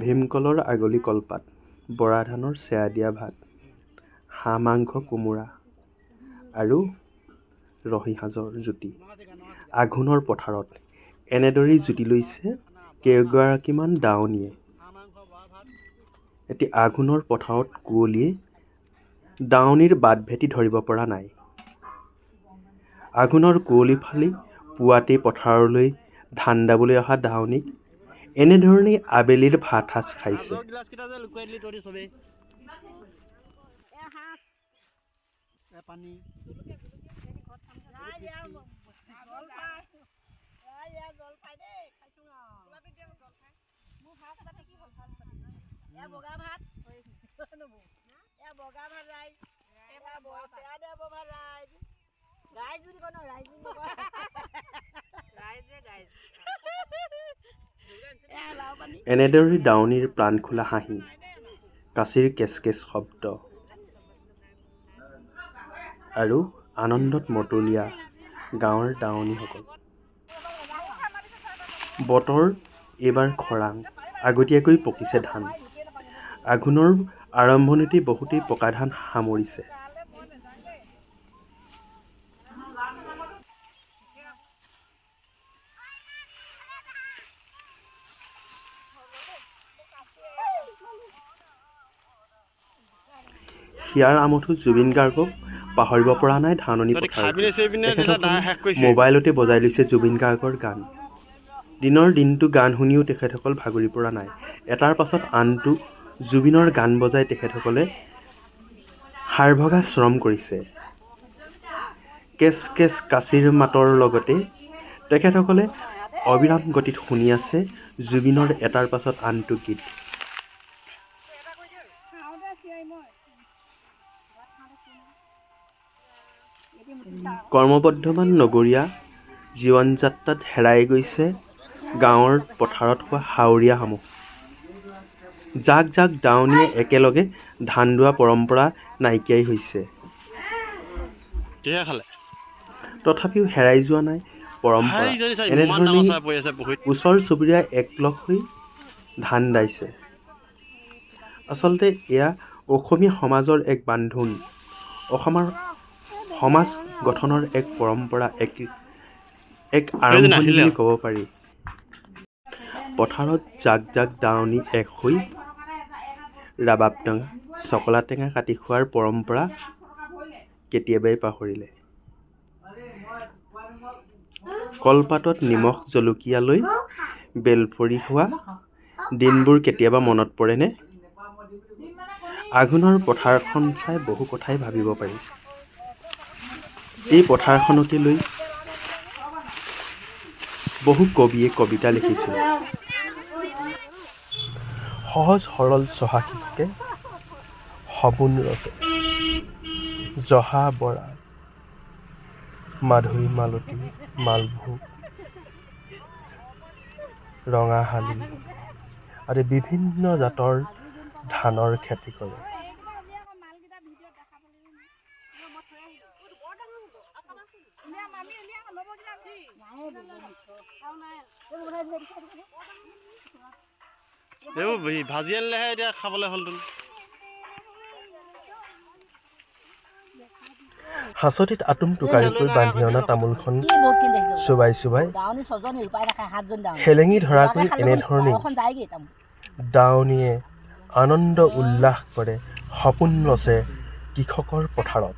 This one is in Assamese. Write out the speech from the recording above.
ভীমকলৰ আগলি কলপাত, বৰা ধানৰ চেয়া দিয়া ভাত, হাঁহ মাংস কোমোৰা আৰু ৰহি সাজৰ জুতি। আঘোণৰ পথাৰত এনেদৰেই জুতি লৈছে কেইগৰাকীমান দাৱনীয়ে। এটি আঘোণৰ পথাৰত কুঁৱলীয়ে দাৱনীৰ বাট ভেটি ধৰিব পৰা নাই। আঘোণৰ কুঁৱলী ফালি পুৱাতেই পথাৰলৈ ধান দাবলৈ অহা দাৱনীক এনেধৰণেই আবেলিৰ ভাত সাজ খাইছে। এনেদৰে দাৱনীৰ প্ৰাণ খোলা হাঁহি, কাঁচিৰ কেচ কেচ শব্দ আৰু আনন্দত মতলীয়া গাঁৱৰ দাৱনীসকল। বতৰ এইবাৰ খৰাং, আগতীয়াকৈ পকিছে ধান। আঘোণৰ আৰম্ভণিতে বহুতেই পকা ধান সামৰিছে। হিয়াৰ আমঠু জুবিন গাৰ্গক পাহৰিব পৰা নাই ধাননি পথাৰত। মোবাইলতে বজাই লৈছে জুবিন গাৰ্গৰ গান। দিনৰ দিনটো গান শুনিও তেখেতসকল ভাগৰি পৰা নাই। এটাৰ পাছত আনটো জুবিনৰ গান বজাই তেখেতসকলে হাড়ভগা শ্ৰম কৰিছে। কেচ কেচ কাঁচিৰ মাতৰ লগতে তেখেতসকলে অবিৰাম গতিত শুনি আছে জুবিনৰ এটাৰ পাছত আনটো গীত। কৰ্মবৰ্ধমান নগৰীয়া জীৱন যাত্ৰাত হেৰাই গৈছে গাঁৱৰ পথাৰত হোৱা হাওৰীয়াসমূহ। জাক জাক দাৱনীয়ে একেলগে ধান দোৱা পৰম্পৰা নাইকিয়াই হৈছে। তথাপিও হেৰাই যোৱা নাই পৰম্পৰা। এনেধৰণেই ওচৰ চুবুৰীয়া একলগ হৈ ধান দাইছে। আচলতে এয়া অসমীয়া সমাজৰ এক বান্ধোন, অসমৰ সমাজ গঠনৰ এক পৰম্পৰা, এক আৰম্ভণি বুলি ক'ব পাৰি। পথাৰত জাক জাক দাৱনী এক হৈ ৰাবাব টেঙা, চকলা টেঙা কাটি খোৱাৰ পৰম্পৰা কেতিয়াবাই পাহৰিলে। কলপাতত নিমখ জলকীয়া লৈ বেলফৰি খোৱা দিনবোৰ কেতিয়াবা মনত পৰেনে? আঘোণৰ পথাৰখন চাই বহু কথাই ভাবিব পাৰি। এই পথাৰখনকে লৈ বহু কবিয়ে কবিতা লিখিছিল। সহজ সৰল চহা শিশুকে সপোন ৰচে, জহা বৰা, মাধৈ মালতী, মালভোগ, ৰঙাশালী আদি বিভিন্ন জাতৰ ধানৰ খেতি কৰে। ভাজি আনিলেহে এতিয়া খাবলৈ হ'ল। হাঁচতিত আতুম টোকাৰিকৈ বান্ধি অনা তামোলখন চোবাই চোবাই হেলেঙি ধৰাকৈ এনেধৰণেই দাৱনীয়ে আনন্দ উল্লাস কৰে, সপোন ৰচে কৃষকৰ পথাৰত।